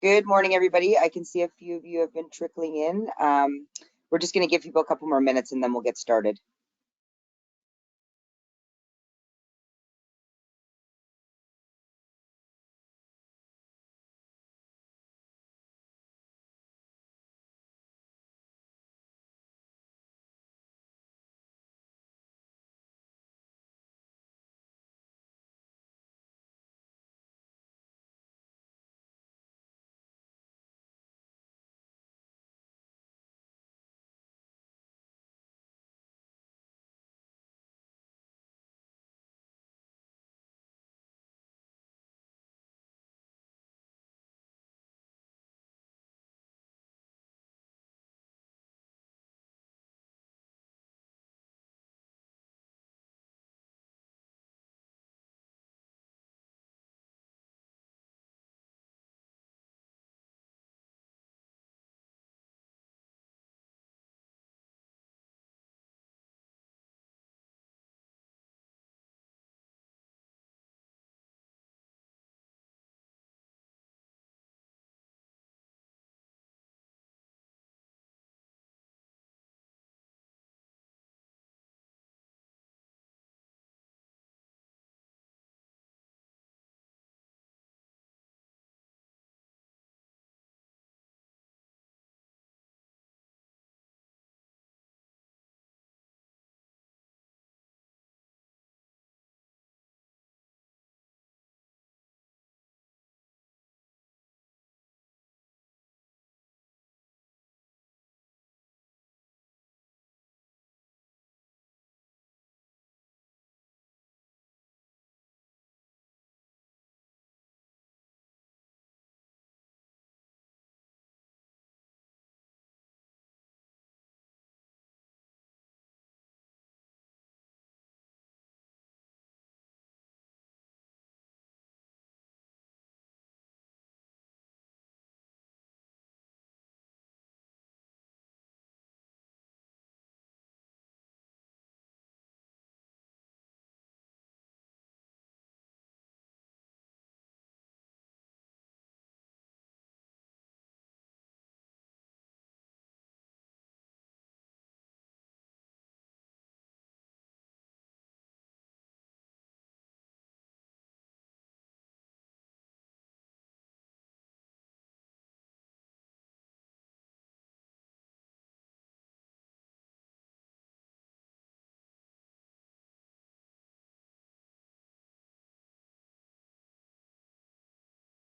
Good morning, everybody. I can see a few of you have been trickling in. We're just going to give people a couple more minutes and then we'll get started.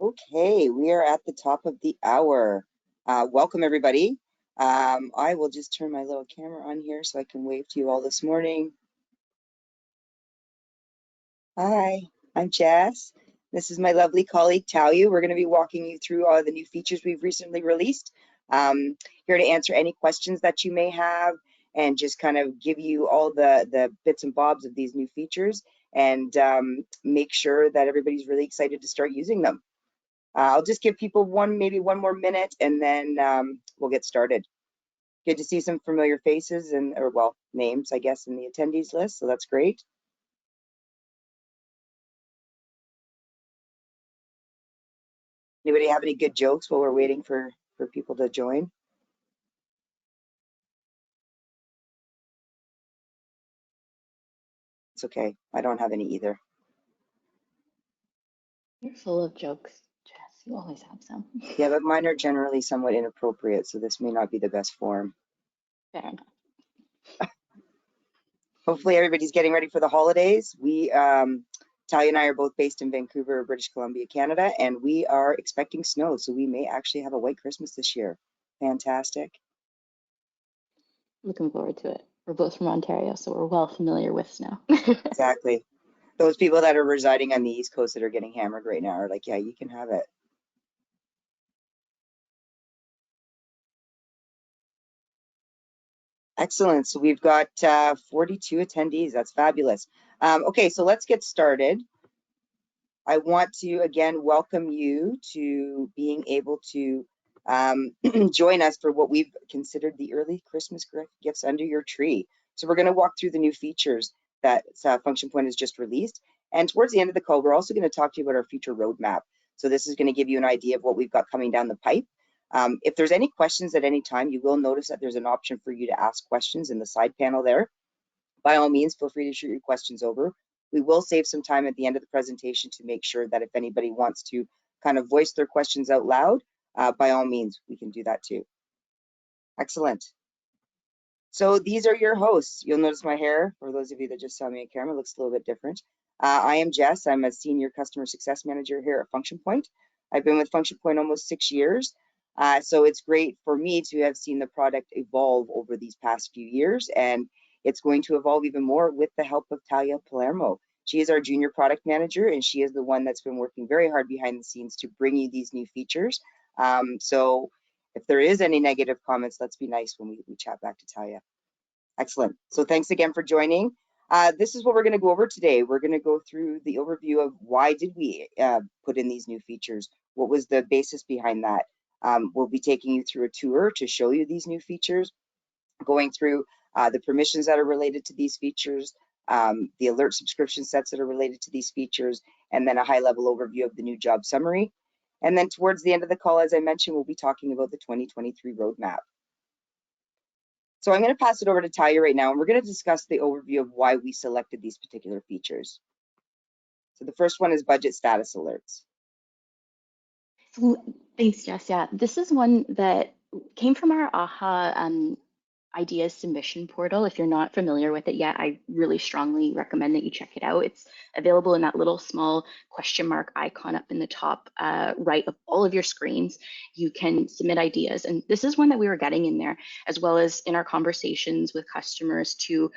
Okay, we are at the top of the hour. Welcome, everybody. I will just turn my little camera on here so I can wave to you all this morning. Hi, I'm Jess. This is my lovely colleague, Talia. We're going to be walking you through all the new features we've recently released. Here to answer any questions that you may have and just kind of give you all the bits and bobs of these new features and make sure that everybody's really excited to start using them. I'll just give people maybe one more minute and then we'll get started. Good to see some familiar faces or well, names, I guess, in the attendees list, so that's great. Anybody have any good jokes while we're waiting for people to join? It's okay. I don't have any either. You're full of jokes, Jess. You always have some. Yeah, but mine are generally somewhat inappropriate, so this may not be the best form. Fair enough. Hopefully everybody's getting ready for the holidays. Talia and I are both based in Vancouver, British Columbia, Canada, and we are expecting snow, so we may actually have a white Christmas this year. Fantastic. Looking forward to it. We're both from Ontario, so we're well familiar with snow. Exactly. Those people that are residing on the East Coast that are getting hammered right now are like, yeah, you can have it. Excellent. So we've got 42 attendees. That's fabulous. Okay, so let's get started. I want to again welcome you to being able to join us for what we've considered the early Christmas gifts under your tree. So we're going to walk through the new features that Function Point has just released. And towards the end of the call, we're also going to talk to you about our future roadmap. So this is going to give you an idea of what we've got coming down the pipe. If there's any questions at any time, you will notice that there's an option for you to ask questions in the side panel there. By all means, feel free to shoot your questions over. We will save some time at the end of the presentation to make sure that if anybody wants to kind of voice their questions out loud, by all means, we can do that too. Excellent. So these are your hosts. You'll notice my hair, for those of you that just saw me on camera, looks a little bit different. I am Jess. I'm a senior customer success manager here at Function Point. I've been with Function Point almost 6 years. So it's great for me to have seen the product evolve over these past few years, and it's going to evolve even more with the help of Talia Palermo. She is our junior product manager, and she is the one that's been working very hard behind the scenes to bring you these new features. So if there is any negative comments, let's be nice when we chat back to Talia. Excellent. So thanks again for joining. This is what we're going to go over today. We're going to go through the overview of why did we put in these new features? What was the basis behind that? We'll be taking you through a tour to show you these new features, going through the permissions that are related to these features, the alert subscription sets that are related to these features, and then a high-level overview of the new job summary. And then towards the end of the call, as I mentioned, we'll be talking about the 2023 roadmap. So I'm going to pass it over to Talia right now, and we're going to discuss the overview of why we selected these particular features. So the first one is budget status alerts. Thanks, Jess. Yeah, this is one that came from our AHA ideas submission portal. If you're not familiar with it yet, I really strongly recommend that you check it out. It's available in that little small question mark icon up in the top right of all of your screens. You can submit ideas. And this is one that we were getting in there, as well as in our conversations with customers to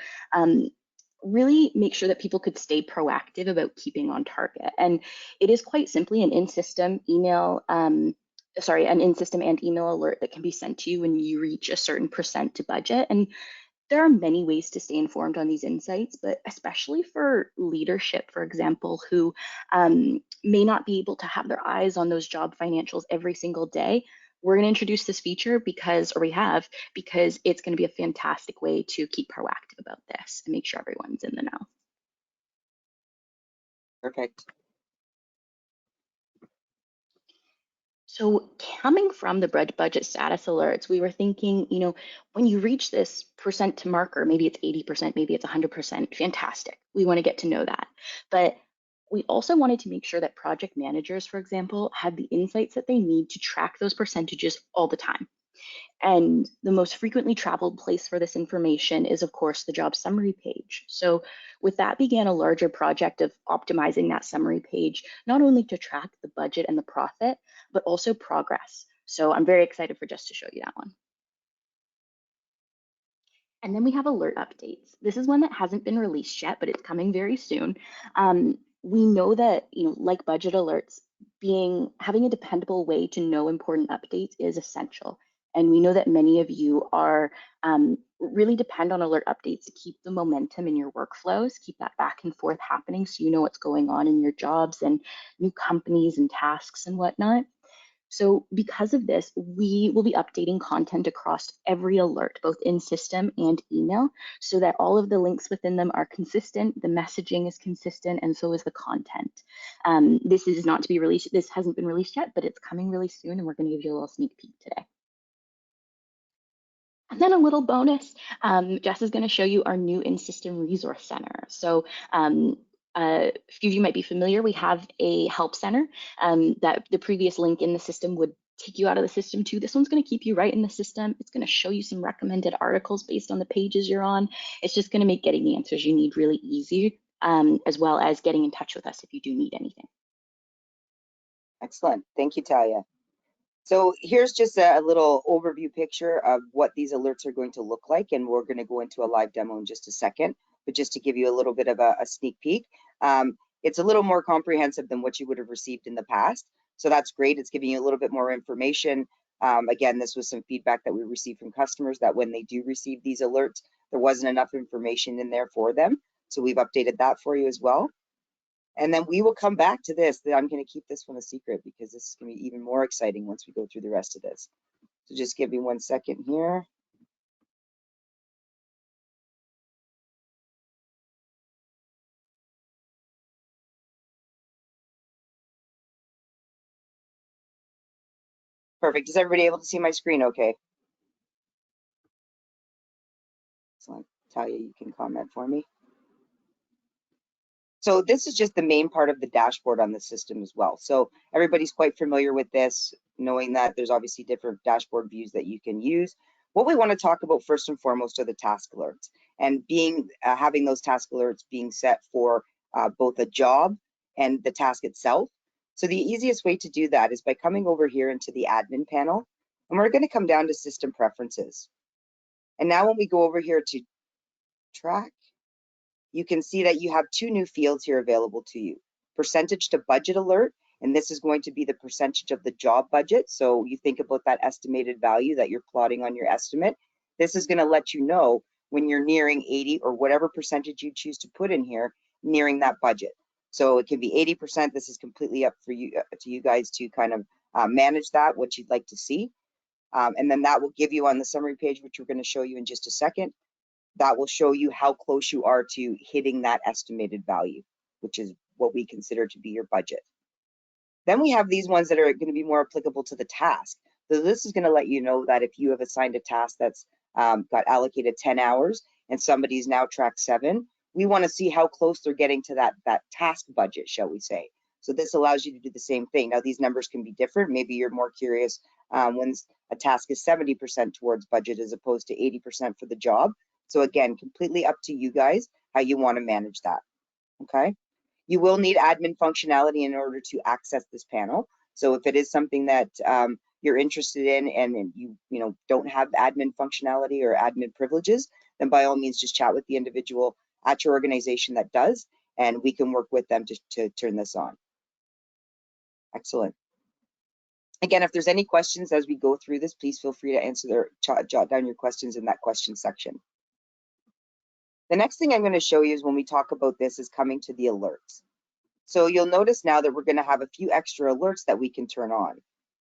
really make sure that people could stay proactive about keeping on target. And it is quite simply an in-system email an in-system and email alert that can be sent to you when you reach a certain percent to budget. And there are many ways to stay informed on these insights, but especially for leadership, for example, who may not be able to have their eyes on those job financials every single day. We're going to introduce this feature because it's going to be a fantastic way to keep proactive about this and make sure everyone's in the know. Perfect. So coming from the budget status alerts, we were thinking, when you reach this percent to marker, maybe it's 80%, maybe it's 100%, fantastic. We want to get to know that. But we also wanted to make sure that project managers, for example, had the insights that they need to track those percentages all the time. And the most frequently traveled place for this information is, of course, the job summary page. So with that began a larger project of optimizing that summary page, not only to track the budget and the profit, but also progress. So I'm very excited for Jess to show you that one. And then we have alert updates. This is one that hasn't been released yet, but it's coming very soon. We know that, like budget alerts, having a dependable way to know important updates is essential. And we know that many of you are really depend on alert updates to keep the momentum in your workflows, keep that back and forth happening so you know what's going on in your jobs and new companies and tasks and whatnot. So because of this, we will be updating content across every alert, both in system and email, so that all of the links within them are consistent, the messaging is consistent, and so is the content. This is not to be released, this hasn't been released yet, but it's coming really soon, and we're going to give you a little sneak peek today. And then a little bonus, Jess is going to show you our new in-system resource center. So a few of you might be familiar, we have a help center that the previous link in the system would take you out of the system to. This one's going to keep you right in the system. It's going to show you some recommended articles based on the pages you're on. It's just going to make getting the answers you need really easy, as well as getting in touch with us if you do need anything. Excellent. Thank you, Talia. So here's just a little overview picture of what these alerts are going to look like, and we're going to go into a live demo in just a second, but just to give you a little bit of a sneak peek. It's a little more comprehensive than what you would have received in the past, so that's great. It's giving you a little bit more information. Again, this was some feedback that we received from customers that when they do receive these alerts, there wasn't enough information in there for them, so we've updated that for you as well. And then we will come back to this. I'm going to keep this one a secret because this is going to be even more exciting once we go through the rest of this. So just give me 1 second here. Perfect. Is everybody able to see my screen okay? Excellent. Talia, you can comment for me. So this is just the main part of the dashboard on the system as well. So everybody's quite familiar with this, knowing that there's obviously different dashboard views that you can use. What we want to talk about first and foremost are the task alerts, and having those task alerts being set for both a job and the task itself. So the easiest way to do that is by coming over here into the admin panel, and we're going to come down to system preferences. And now when we go over here to track, you can see that you have two new fields here available to you. Percentage to budget alert, and this is going to be the percentage of the job budget. So you think about that estimated value that you're plotting on your estimate. This is going to let you know when you're nearing 80 or whatever percentage you choose to put in here, nearing that budget. So it can be 80%. This is completely up for you to you guys to kind of manage that, what you'd like to see. And then that will give you on the summary page, which we're going to show you in just a second, that will show you how close you are to hitting that estimated value, which is what we consider to be your budget. Then we have these ones that are going to be more applicable to the task. So this is going to let you know that if you have assigned a task that's got allocated 10 hours and somebody's now tracked 7, we want to see how close they're getting to that task budget, shall we say. So this allows you to do the same thing. Now these numbers can be different. Maybe you're more curious when a task is 70% towards budget as opposed to 80% for the job. So again, completely up to you guys how you want to manage that, okay? You will need admin functionality in order to access this panel. So if it is something that you're interested in and you don't have admin functionality or admin privileges, then by all means just chat with the individual at your organization that does, and we can work with them to turn this on. Excellent. Again, if there's any questions as we go through this, please feel free to jot down your questions in that question section. The next thing I'm going to show you is when we talk about this is coming to the alerts. So you'll notice now that we're going to have a few extra alerts that we can turn on.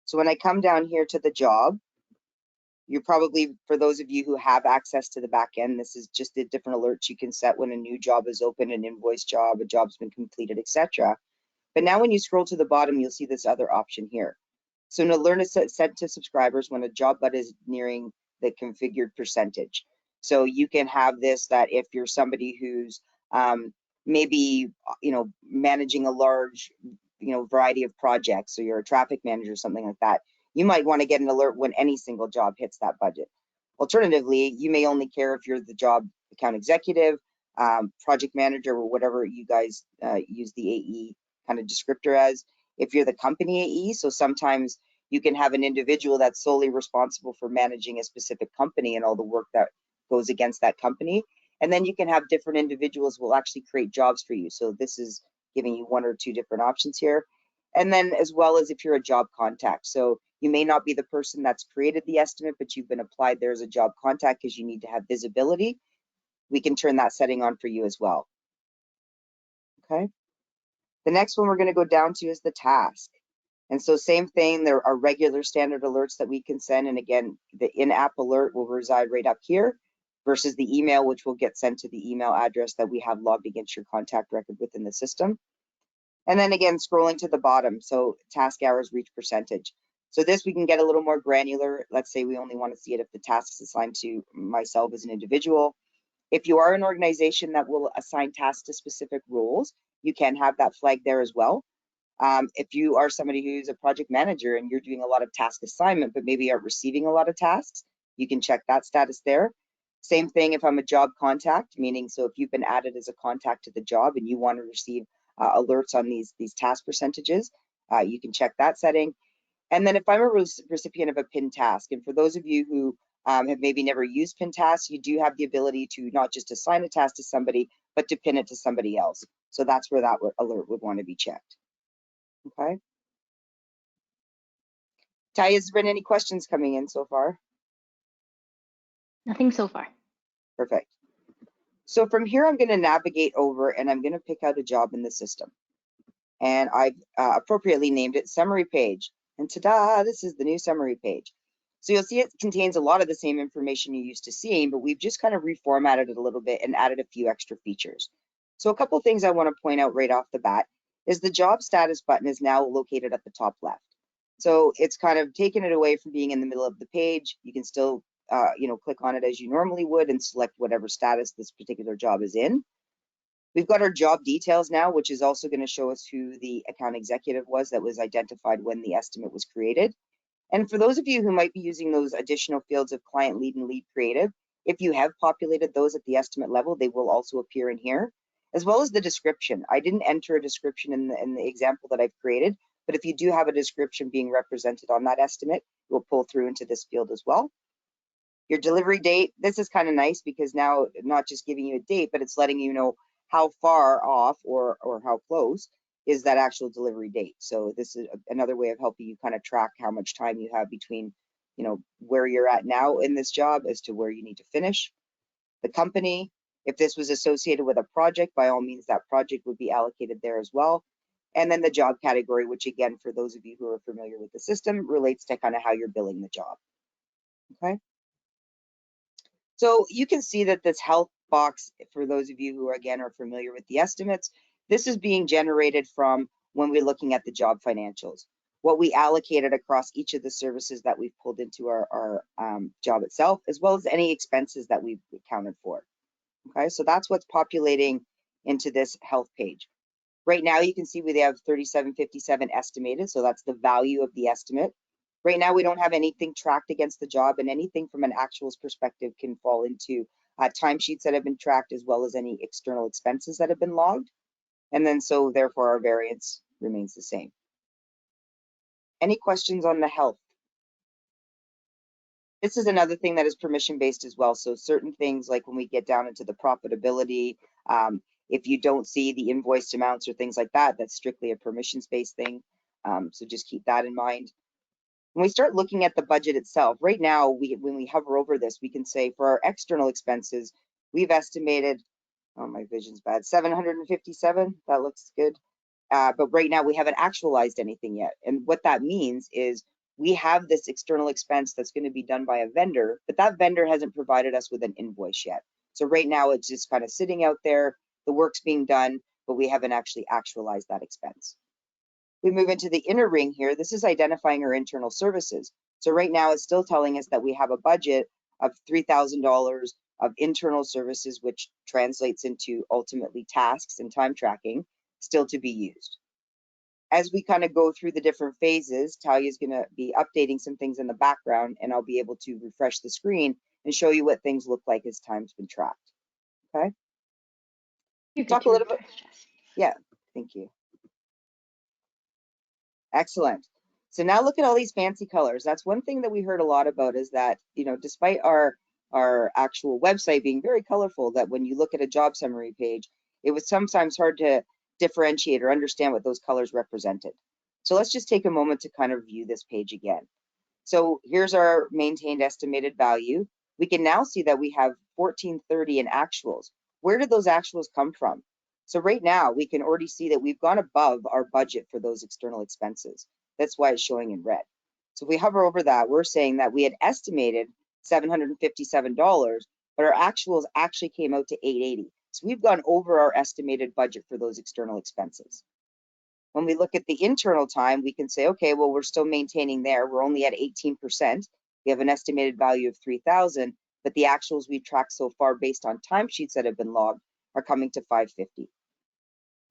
So when I come down here to the job, you're probably, for those of you who have access to the back end, this is just the different alerts you can set when a new job is open, an invoice job, a job's been completed, etc. But now when you scroll to the bottom, you'll see this other option here. So an alert is sent to subscribers when a job bud is nearing the configured percentage. So you can have this that if you're somebody who's maybe managing a large variety of projects, so you're a traffic manager or something like that, you might want to get an alert when any single job hits that budget. Alternatively, you may only care if you're the job account executive, project manager, or whatever you guys use the AE kind of descriptor as. If you're the company AE, so sometimes you can have an individual that's solely responsible for managing a specific company and all the work that goes against that company. And then you can have different individuals who will actually create jobs for you. So this is giving you 1 or 2 different options here. And then as well as if you're a job contact. So you may not be the person that's created the estimate, but you've been applied there as a job contact because you need to have visibility. We can turn that setting on for you as well. Okay. The next one we're going to go down to is the task. And so same thing, there are regular standard alerts that we can send. And again, the in-app alert will reside right up here versus the email, which will get sent to the email address that we have logged against your contact record within the system. And then again, scrolling to the bottom, so task hours reach percentage. So this we can get a little more granular. Let's say we only want to see it if the task is assigned to myself as an individual. If you are an organization that will assign tasks to specific roles, you can have that flag there as well. If you are somebody who's a project manager and you're doing a lot of task assignment, but maybe aren't receiving a lot of tasks, you can check that status there. Same thing if I'm a job contact, meaning so if you've been added as a contact to the job and you want to receive alerts on these task percentages, you can check that setting. And then if I'm a recipient of a pin task, and for those of you who have maybe never used pin tasks, you do have the ability to not just assign a task to somebody, but to pin it to somebody else. So that's where that alert would want to be checked. Okay. Ty, has there been any questions coming in so far? Nothing so far. Perfect. So from here, I'm going to navigate over and I'm going to pick out a job in the system. And I've appropriately named it Summary Page. And ta-da, this is the new Summary Page. So you'll see it contains a lot of the same information you're used to seeing, but we've just kind of reformatted it a little bit and added a few extra features. So a couple of things I want to point out right off the bat is the job status button is now located at the top left. So it's kind of taken it away from being in the middle of the page. You can still, click on it as you normally would and select whatever status this particular job is in. We've got our job details now, which is also going to show us who the account executive was that was identified when the estimate was created. And for those of you who might be using those additional fields of client lead and lead creative, if you have populated those at the estimate level, they will also appear in here, as well as the description. I didn't enter a description in the example that I've created, but if you do have a description being represented on that estimate, it will pull through into this field as well. Your delivery date, this is kind of nice because now not just giving you a date, but it's letting you know how far off or how close is that actual delivery date. So this is another way of helping you kind of track how much time you have between, where you're at now in this job as to where you need to finish. The company, if this was associated with a project, by all means, that project would be allocated there as well. And then the job category, which again, for those of you who are familiar with the system, relates to kind of how you're billing the job. Okay. So you can see that this health box, for those of you who again are familiar with the estimates, this is being generated from when we're looking at the job financials, what we allocated across each of the services that we've pulled into our job itself, as well as any expenses that we've accounted for. Okay, so that's what's populating into this health page. Right now, you can see we have 3757 estimated, so that's the value of the estimate. Right now, we don't have anything tracked against the job, and anything from an actuals perspective can fall into timesheets that have been tracked, as well as any external expenses that have been logged. And then, so therefore, our variance remains the same. Any questions on the health? This is another thing that is permission-based as well. So certain things, like when we get down into the profitability, if you don't see the invoiced amounts or things like that, that's strictly a permissions-based thing. So just keep that in mind. When we start looking at the budget itself, right now, when we hover over this, we can say for our external expenses, we've estimated, oh, my vision's bad, 757. That looks good. But right now, we haven't actualized anything yet. And what that means is we have this external expense that's going to be done by a vendor, but that vendor hasn't provided us with an invoice yet. So right now, it's just kind of sitting out there. The work's being done, but we haven't actually actualized that expense. We move into the inner ring here. This is identifying our internal services. So right now, it's still telling us that we have a budget of $3,000 of internal services, which translates into ultimately tasks and time tracking, still to be used. As we kind of go through the different phases, Talia is going to be updating some things in the background, and I'll be able to refresh the screen and show you what things look like as time's been tracked. Okay. You're good Talk a to little bit. refresh, Jess. Yeah, thank you. Excellent. So now look at all these fancy colors. That's one thing that we heard a lot about, is that, despite our actual website being very colorful, that when you look at a job summary page, it was sometimes hard to differentiate or understand what those colors represented. So let's just take a moment to kind of view this page again. So here's our maintained estimated value. We can now see that we have 1430 in actuals. Where did those actuals come from? So right now we can already see that we've gone above our budget for those external expenses. That's why it's showing in red. So if we hover over that, we're saying that we had estimated $757, but our actuals actually came out to 880. So we've gone over our estimated budget for those external expenses. When we look at the internal time, we can say, okay, well, we're still maintaining there. We're only at 18%. We have an estimated value of 3,000, but the actuals we've tracked so far based on timesheets that have been logged are coming to 550.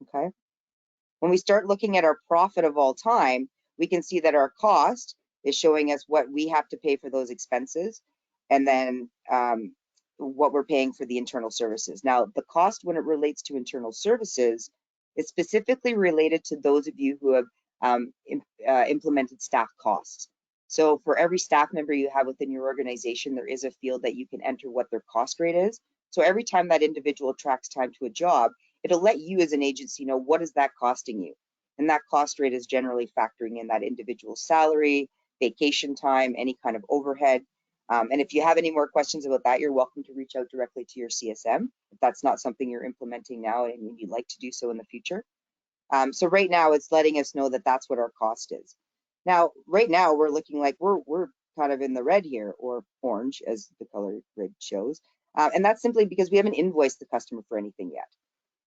Okay. When we start looking at our profit of all time, we can see that our cost is showing us what we have to pay for those expenses, and then what we're paying for the internal services. Now, the cost when it relates to internal services is specifically related to those of you who have implemented staff costs. So for every staff member you have within your organization, there is a field that you can enter what their cost rate is. So every time that individual tracks time to a job, it'll let you as an agency know what is that costing you. And that cost rate is generally factoring in that individual's salary, vacation time, any kind of overhead. And if you have any more questions about that, you're welcome to reach out directly to your CSM if that's not something you're implementing now and you'd like to do so in the future. So right now it's letting us know that that's what our cost is. Now, right now we're looking like we're kind of in the red here, or orange as the color red shows. And that's simply because we haven't invoiced the customer for anything yet.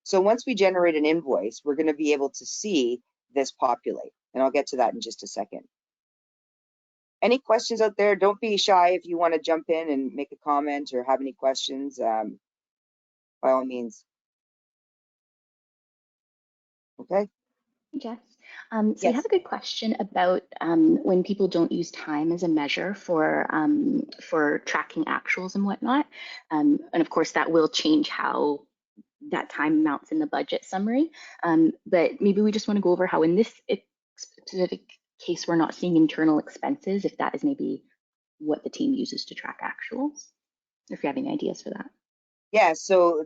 So once we generate an invoice, we're going to be able to see this populate. And I'll get to that in just a second. Any questions out there? Don't be shy if you want to jump in and make a comment or have any questions, by all means. Okay. Jess. So we have Yes. a good question about when people don't use time as a measure for tracking actuals and whatnot. And of course, that will change how that time amounts in the budget summary. But maybe we just want to go over how in this specific case, we're not seeing internal expenses, if that is maybe what the team uses to track actuals, if you have any ideas for that. Yeah, so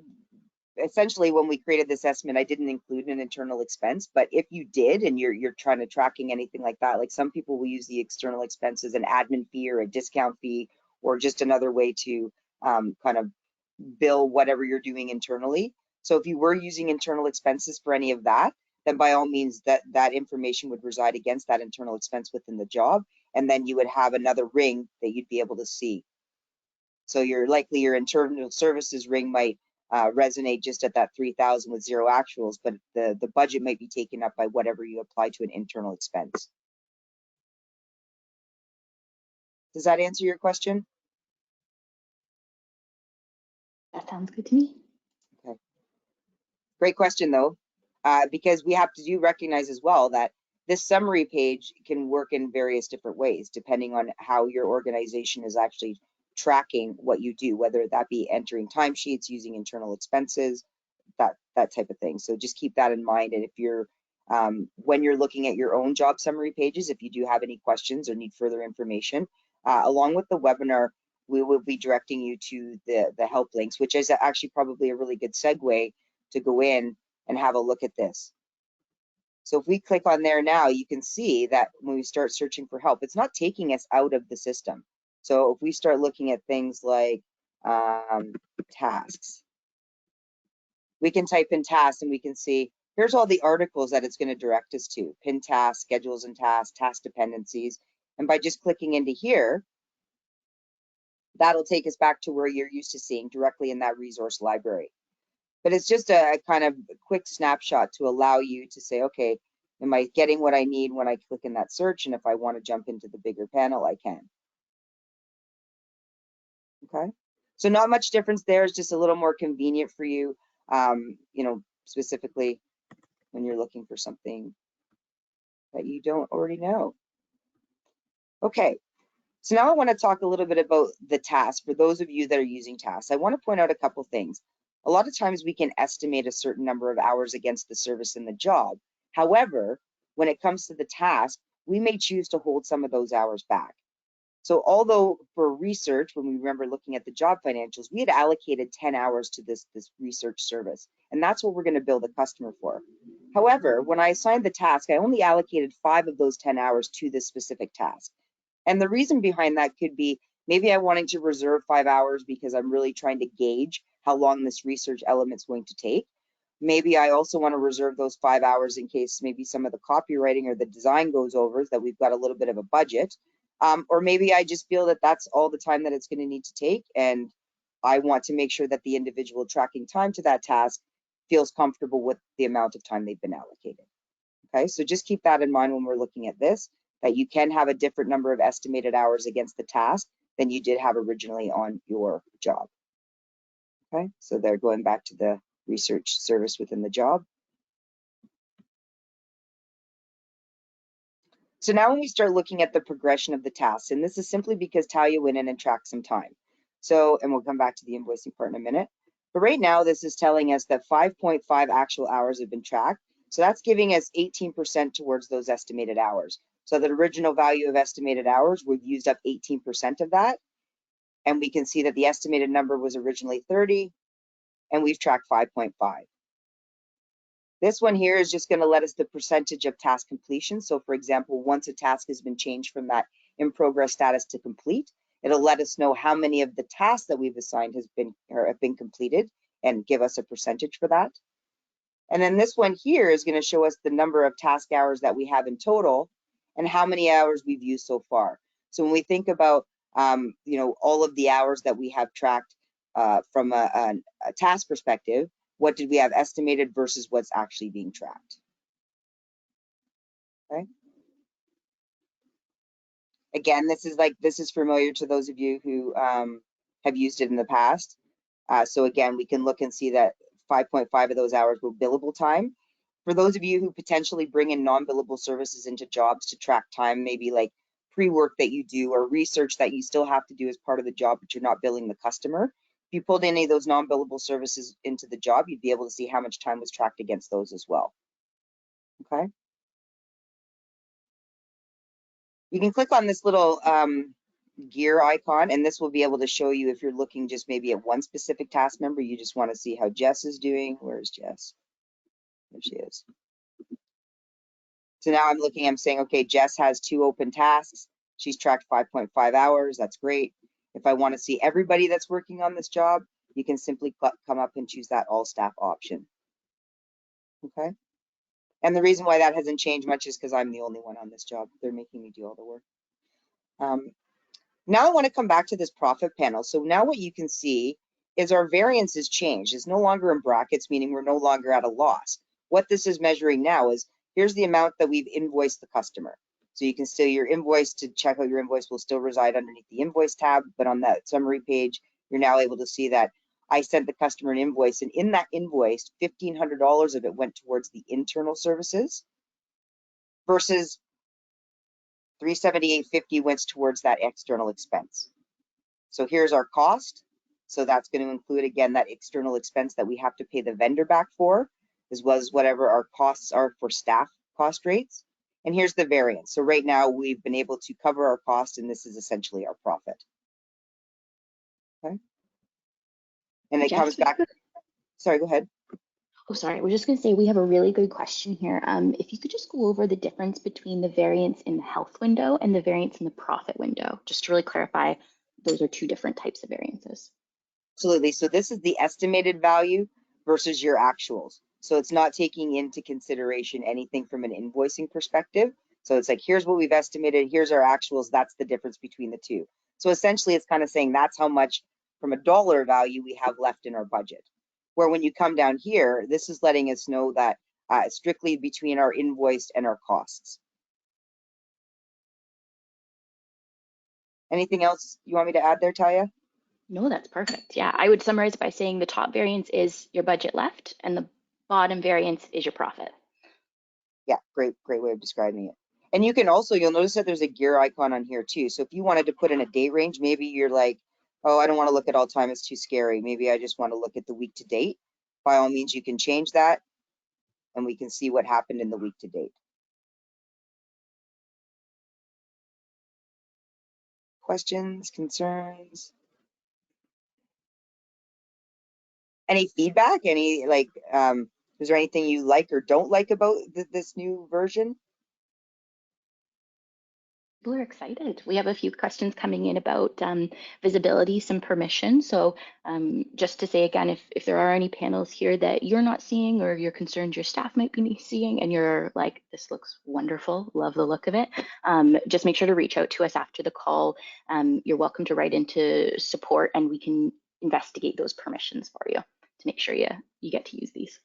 essentially when we created this estimate, I didn't include an internal expense, but if you did and you're trying to tracking anything like that, like some people will use the external expenses, an admin fee or a discount fee, or just another way to kind of bill whatever you're doing internally. So if you were using internal expenses for any of that, then by all means that information would reside against that internal expense within the job, and then you would have another ring that you'd be able to see. So your internal services ring might resonate just at that 3,000 with zero actuals, but the budget might be taken up by whatever you apply to an internal expense. Does that answer your question? That sounds good to me. Okay. Great question though, because we have to recognize as well that this summary page can work in various different ways depending on how your organization is actually tracking what you do, whether that be entering timesheets, using internal expenses, that type of thing. So just keep that in mind. And if you're when you're looking at your own job summary pages, if you do have any questions or need further information, along with the webinar, we will be directing you to the help links, which is actually probably a really good segue to go in and have a look at this. So if we click on there now, you can see that when we start searching for help, it's not taking us out of the system. So if we start looking at things like tasks, we can type in tasks and we can see here's all the articles that it's going to direct us to: pin tasks, schedules and tasks, task dependencies. And by just clicking into here, that'll take us back to where you're used to seeing directly in that resource library. But it's just a kind of quick snapshot to allow you to say, okay, am I getting what I need when I click in that search? And if I want to jump into the bigger panel, I can. Okay. So not much difference there. It's just a little more convenient for you, you know, specifically when you're looking for something that you don't already know. Okay, so now I want to talk a little bit about the task. For those of you that are using tasks, I want to point out a couple things. A lot of times we can estimate a certain number of hours against the service in the job. However, when it comes to the task, we may choose to hold some of those hours back. So although for research, when we remember looking at the job financials, we had allocated 10 hours to this research service, and that's what we're going to bill the customer for. However, when I assigned the task, I only allocated 5 of those 10 hours to this specific task. And the reason behind that could be maybe I wanted to reserve 5 hours because I'm really trying to gauge how long this research element's going to take. Maybe I also want to reserve those 5 hours in case maybe some of the copywriting or the design goes over, that we've got a little bit of a budget. Or maybe I just feel that that's all the time that it's going to need to take, and I want to make sure that the individual tracking time to that task feels comfortable with the amount of time they've been allocated. Okay, so just keep that in mind when we're looking at this, that you can have a different number of estimated hours against the task than you did have originally on your job. Okay, so they're going back to the research service within the job. So now when we start looking at the progression of the tasks, and this is simply because Talia went in and tracked some time. So, and we'll come back to the invoicing part in a minute. But right now, this is telling us that 5.5 actual hours have been tracked. So that's giving us 18% towards those estimated hours. So the original value of estimated hours, we've used up 18% of that. And we can see that the estimated number was originally 30, and we've tracked 5.5. This one here is just going to let us the percentage of task completion. So for example, once a task has been changed from that in progress status to complete, it'll let us know how many of the tasks that we've assigned have been completed and give us a percentage for that. And then this one here is going to show us the number of task hours that we have in total and how many hours we've used so far. So when we think about you know, all of the hours that we have tracked from a task perspective, what did we have estimated versus what's actually being tracked? Okay. Again, this is familiar to those of you who have used it in the past. So again, we can look and see that 5.5 of those hours were billable time. For those of you who potentially bring in non-billable services into jobs to track time, maybe like pre-work that you do or research that you still have to do as part of the job, but you're not billing the customer. If you pulled any of those non-billable services into the job, you'd be able to see how much time was tracked against those as well. Okay. You can click on this little gear icon, and this will be able to show you if you're looking just maybe at one specific task member, you just want to see how Jess is doing. Where's Jess? There she is. So now I'm saying, okay, Jess has 2 open tasks. She's tracked 5.5 hours. That's great. If I want to see everybody that's working on this job, you can simply come up and choose that all staff option. Okay. And the reason why that hasn't changed much is because I'm the only one on this job. They're making me do all the work. Now I want to come back to this profit panel. So now what you can see is our variance has changed. It's no longer in brackets, meaning we're no longer at a loss. What this is measuring now is here's the amount that we've invoiced the customer. So you can still, your invoice, to check out your invoice will still reside underneath the invoice tab, but on that summary page, you're now able to see that I sent the customer an invoice, and in that invoice, $1,500 of it went towards the internal services versus 378.50 went towards that external expense. So here's our cost. So that's going to include, again, that external expense that we have to pay the vendor back for, as well as whatever our costs are for staff cost rates. And here's the variance. So right now we've been able to cover our cost, and this is essentially our profit. Okay. And it comes back. Sorry, go ahead. Oh, sorry. We're just going to say we have a really good question here. If you could just go over the difference between the variance in the health window and the variance in the profit window, just to really clarify, those are 2 different types of variances. Absolutely. So this is the estimated value versus your actuals. So it's not taking into consideration anything from an invoicing perspective. So it's like, here's what we've estimated, here's our actuals, that's the difference between the two. So essentially it's kind of saying that's how much from a dollar value we have left in our budget. Where when you come down here, this is letting us know that strictly between our invoiced and our costs. Anything else you want me to add there, Talia? No, that's perfect. Yeah, I would summarize by saying the top variance is your budget left and the bottom variance is your profit. Yeah, great way of describing it. And you can also, you'll notice that there's a gear icon on here too. So if you wanted to put in a date range, maybe you're like, oh, I don't want to look at all time, it's too scary. Maybe I just want to look at the week to date. By all means, you can change that and we can see what happened in the week to date. Questions, concerns? Any feedback? Any like, is there anything you like or don't like about this new version? People are excited. We have a few questions coming in about visibility, some permission. So just to say again, if there are any panels here that you're not seeing or you're concerned your staff might be seeing and you're like, this looks wonderful, love the look of it, just make sure to reach out to us after the call. You're welcome to write into support and we can investigate those permissions for you to make sure you get to use these.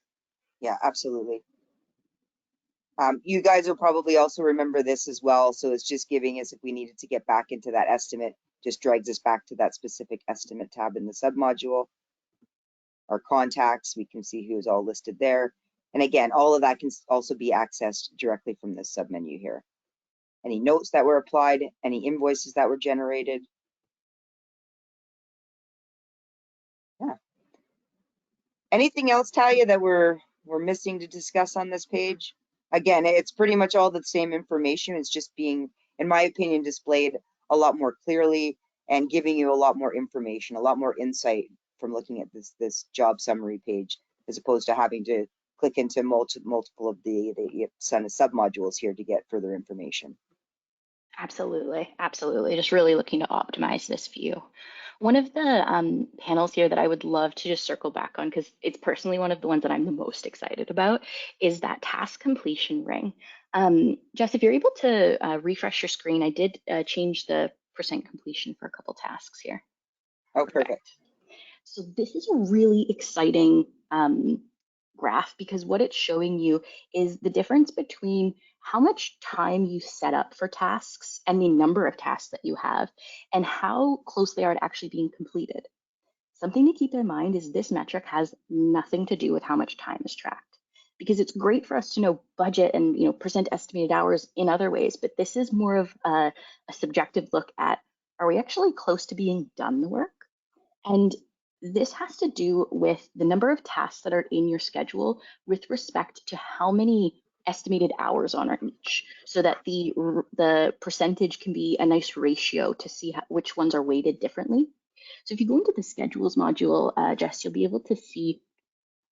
Yeah, absolutely. You guys will probably also remember this as well. So it's just giving us, if we needed to get back into that estimate, just drags us back to that specific estimate tab in the submodule. Our contacts, we can see who's all listed there. And again, all of that can also be accessed directly from this submenu here. Any notes that were applied, any invoices that were generated. Yeah. Anything else, Talia, that we're missing to discuss on this page? Again, it's pretty much all the same information. It's just being, in my opinion, displayed a lot more clearly and giving you a lot more information, a lot more insight from looking at this job summary page, as opposed to having to click into multiple of the submodules here to get further information. Absolutely, absolutely. Just really looking to optimize this view. One of the panels here that I would love to just circle back on, because it's personally one of the ones that I'm the most excited about, is that task completion ring. Jess, if you're able to refresh your screen, I did change the percent completion for a couple tasks here. Oh, perfect. So this is a really exciting graph because what it's showing you is the difference between how much time you set up for tasks and the number of tasks that you have and how close they are to actually being completed. Something to keep in mind is this metric has nothing to do with how much time is tracked, because it's great for us to know budget and percent estimated hours in other ways, but this is more of a subjective look at, are we actually close to being done the work? And this has to do with the number of tasks that are in your schedule with respect to how many estimated hours on each, so that the percentage can be a nice ratio to see which ones are weighted differently. So if you go into the schedules module, Jess, you'll be able to see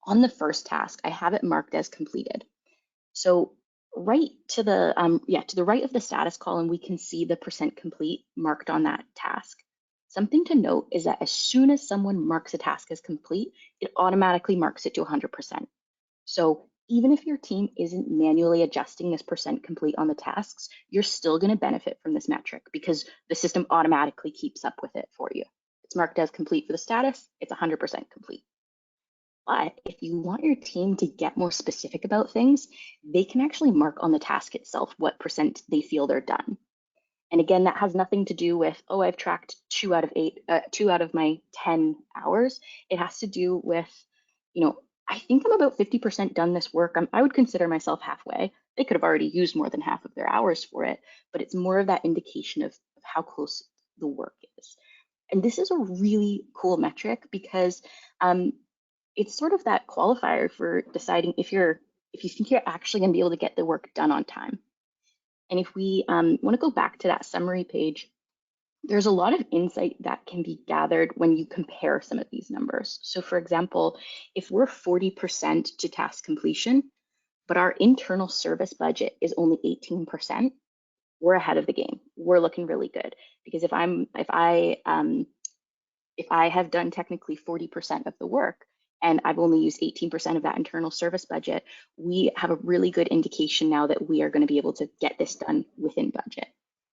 on the first task, I have it marked as completed. So right to the to the right of the status column, we can see the percent complete marked on that task. Something to note is that as soon as someone marks a task as complete, it automatically marks it to 100%. So even if your team isn't manually adjusting this percent complete on the tasks, you're still going to benefit from this metric because the system automatically keeps up with it for you. It's marked as complete for the status, it's 100% complete. But if you want your team to get more specific about things, they can actually mark on the task itself what percent they feel they're done. And again, that has nothing to do with, oh, I've tracked 2 out of my 10 hours. It has to do with, I think I'm about 50% done this work. I would consider myself halfway. They could have already used more than half of their hours for it, but it's more of that indication of how close the work is. And this is a really cool metric because it's sort of that qualifier for deciding if you think you're actually going to be able to get the work done on time. And if we want to go back to that summary page, there's a lot of insight that can be gathered when you compare some of these numbers. So for example, if we're 40% to task completion, but our internal service budget is only 18%, we're ahead of the game. We're looking really good because if I have done technically 40% of the work and I've only used 18% of that internal service budget, we have a really good indication now that we are going to be able to get this done within budget.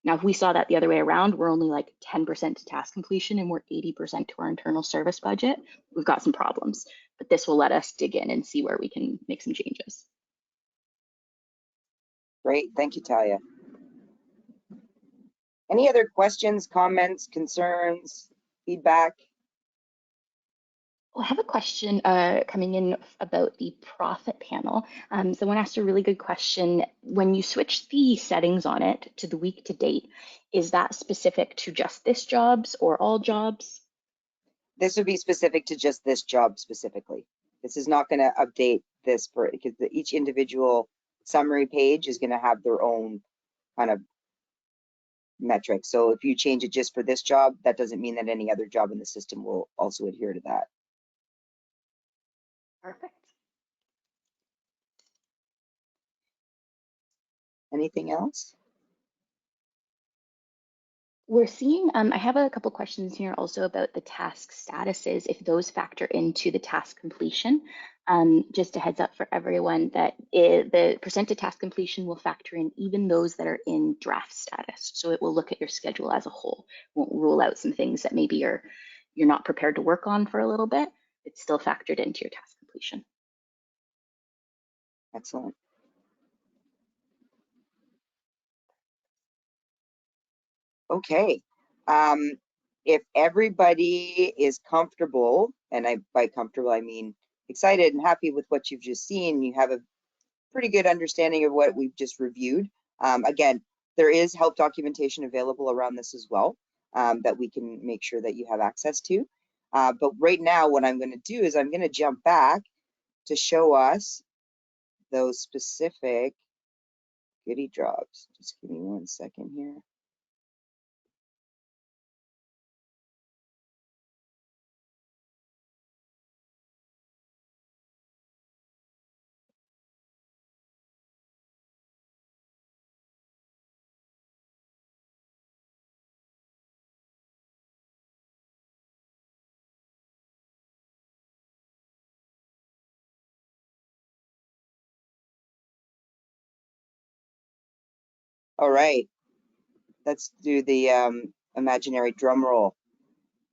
Now, if we saw that the other way around, we're only like 10% to task completion and we're 80% to our internal service budget, we've got some problems. But this will let us dig in and see where we can make some changes. Great, thank you, Talia. Any other questions, comments, concerns, feedback? I have a question coming in about the profit panel. Someone asked a really good question. When you switch the settings on it to the week to date, is that specific to just this jobs or all jobs? This would be specific to just this job specifically. This is not going to update this for, because each individual summary page is going to have their own kind of metric. So if you change it just for this job, that doesn't mean that any other job in the system will also adhere to that. Perfect. Anything else? We're seeing, I have a couple questions here also about the task statuses, if those factor into the task completion. Just a heads up for everyone that the percent of task completion will factor in even those that are in draft status. So it will look at your schedule as a whole, won't rule out some things that maybe you're not prepared to work on for a little bit. It's still factored into your task completion. Excellent. Okay. If everybody is comfortable, and by comfortable, I mean excited and happy with what you've just seen, you have a pretty good understanding of what we've just reviewed. Again, there is help documentation available around this as well that we can make sure that you have access to. But right now, what I'm going to do is I'm going to jump back to show us those specific goodie drops. Just give me 1 second here. All right, let's do the imaginary drum roll.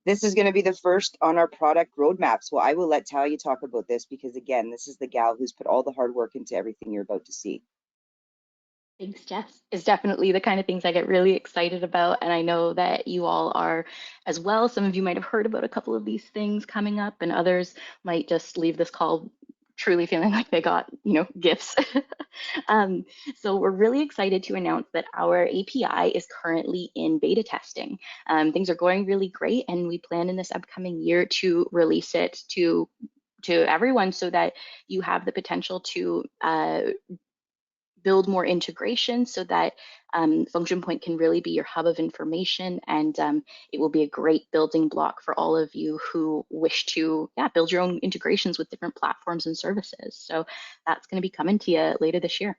This is going to be the first on our product roadmap. So I will let Talia talk about this because, again, this is the gal who's put all the hard work into everything you're about to see. Thanks, Jess. It's definitely the kind of things I get really excited about. And I know that you all are as well. Some of you might have heard about a couple of these things coming up, and others might just leave this call truly feeling like they got, gifts. um, so we're really excited to announce that our API is currently in beta testing. Things are going really great, and we plan in this upcoming year to release it to everyone so that you have the potential to build more integration so that Function Point can really be your hub of information, and it will be a great building block for all of you who wish to build your own integrations with different platforms and services. So that's going to be coming to you later this year,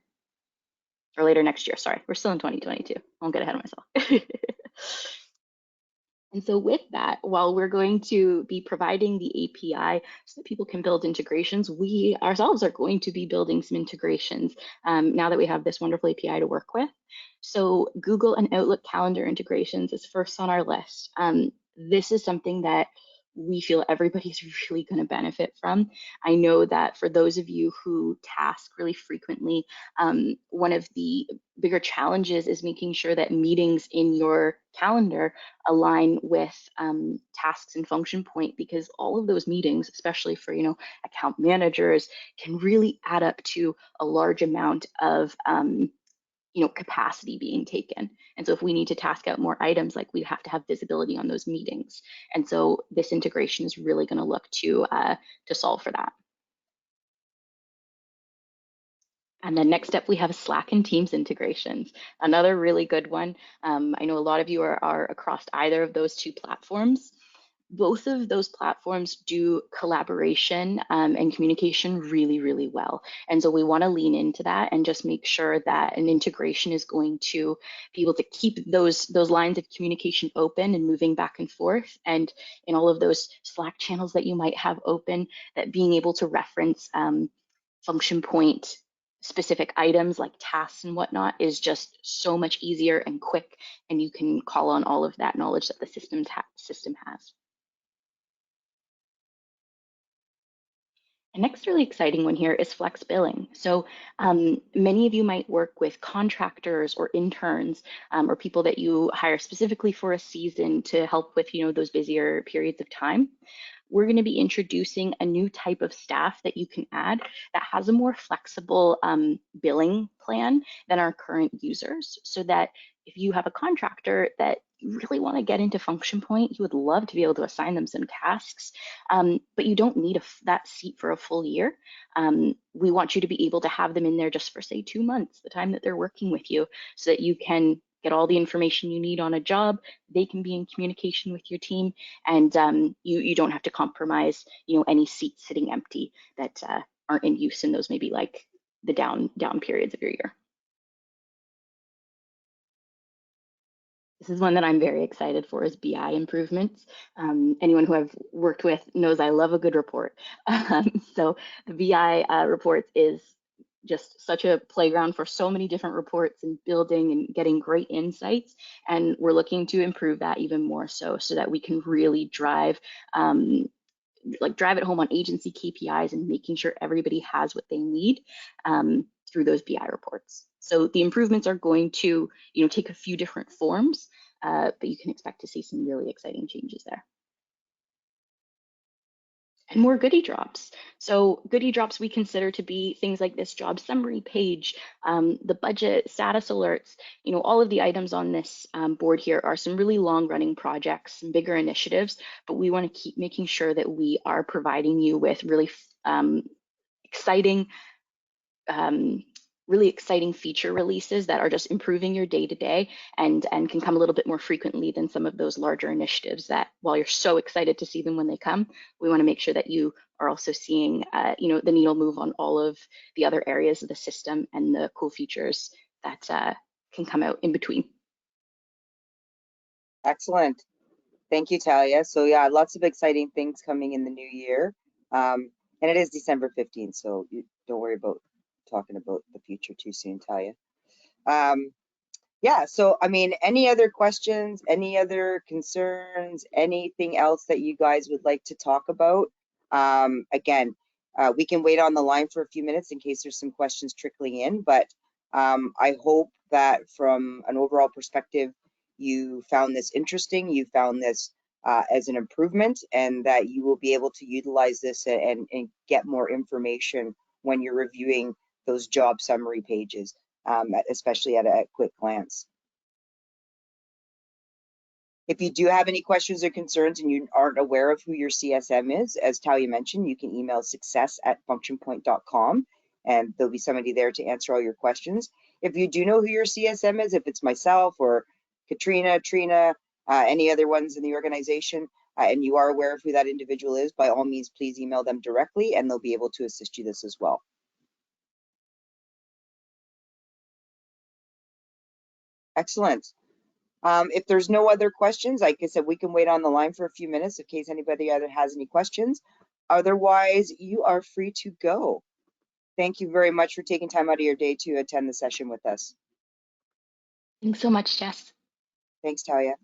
or later next year. Sorry, we're still in 2022. I won't get ahead of myself. And so with that, while we're going to be providing the API so that people can build integrations, we ourselves are going to be building some integrations now that we have this wonderful API to work with. So Google and Outlook calendar integrations is first on our list. This is something that we feel everybody's really going to benefit from. I know that for those of you who task really frequently, one of the bigger challenges is making sure that meetings in your calendar align with tasks in Function Point, because all of those meetings, especially for account managers, can really add up to a large amount of capacity being taken. And so if we need to task out more items, like we have to have visibility on those meetings. And so this integration is really going to look to solve for that. And then next up, we have Slack and Teams integrations, another really good one. I know a lot of you are across either of those two platforms. Both of those platforms do collaboration and communication really, really well. And so we want to lean into that and just make sure that an integration is going to be able to keep those lines of communication open and moving back and forth. And in all of those Slack channels that you might have open, that being able to reference Function Point specific items like tasks and whatnot is just so much easier and quick, and you can call on all of that knowledge that the system has. The next really exciting one here is flex billing. So many of you might work with contractors or interns or people that you hire specifically for a season to help with those busier periods of time. We're going to be introducing a new type of staff that you can add that has a more flexible billing plan than our current users, so that if you have a contractor that you really want to get into Function Point, you would love to be able to assign them some tasks, but you don't need that seat for a full year. We want you to be able to have them in there just for, say, 2 months, the time that they're working with you, so that you can get all the information you need on a job. They can be in communication with your team, and you don't have to compromise any seats sitting empty that aren't in use in those maybe like the down periods of your year. This is one that I'm very excited for, is BI improvements. Anyone who I've worked with knows I love a good report. So the BI reports is just such a playground for so many different reports and building and getting great insights. And we're looking to improve that even more so that we can really drive it home on agency KPIs and making sure everybody has what they need through those BI reports. So the improvements are going to take a few different forms, but you can expect to see some really exciting changes there. And more goodie drops. So goodie drops we consider to be things like this job summary page, the budget status alerts. All of the items on this board here are some really long running projects, some bigger initiatives, but we want to keep making sure that we are providing you with really exciting really exciting feature releases that are just improving your day to day and can come a little bit more frequently than some of those larger initiatives that, while you're so excited to see them when they come, we want to make sure that you are also seeing the needle move on all of the other areas of the system and the cool features that can come out in between. Excellent. Thank you, Talia. So yeah, lots of exciting things coming in the new year. And it is December 15th, so you don't worry about talking about the future too soon, Talia. Yeah, so I mean, any other questions, any other concerns, anything else that you guys would like to talk about? Again, we can wait on the line for a few minutes in case there's some questions trickling in, but I hope that from an overall perspective, you found this interesting, you found this as an improvement, and that you will be able to utilize this and get more information when you're reviewing those job summary pages, especially at a quick glance. If you do have any questions or concerns and you aren't aware of who your CSM is, as Talia mentioned, you can email success@functionpoint.com and there'll be somebody there to answer all your questions. If you do know who your CSM is, if it's myself or Katrina, Trina, any other ones in the organization, and you are aware of who that individual is, by all means, please email them directly and they'll be able to assist you this as well. Excellent. If there's no other questions, like I said, we can wait on the line for a few minutes in case anybody other has any questions. Otherwise, you are free to go. Thank you very much for taking time out of your day to attend the session with us. Thanks so much, Jess. Thanks, Talia.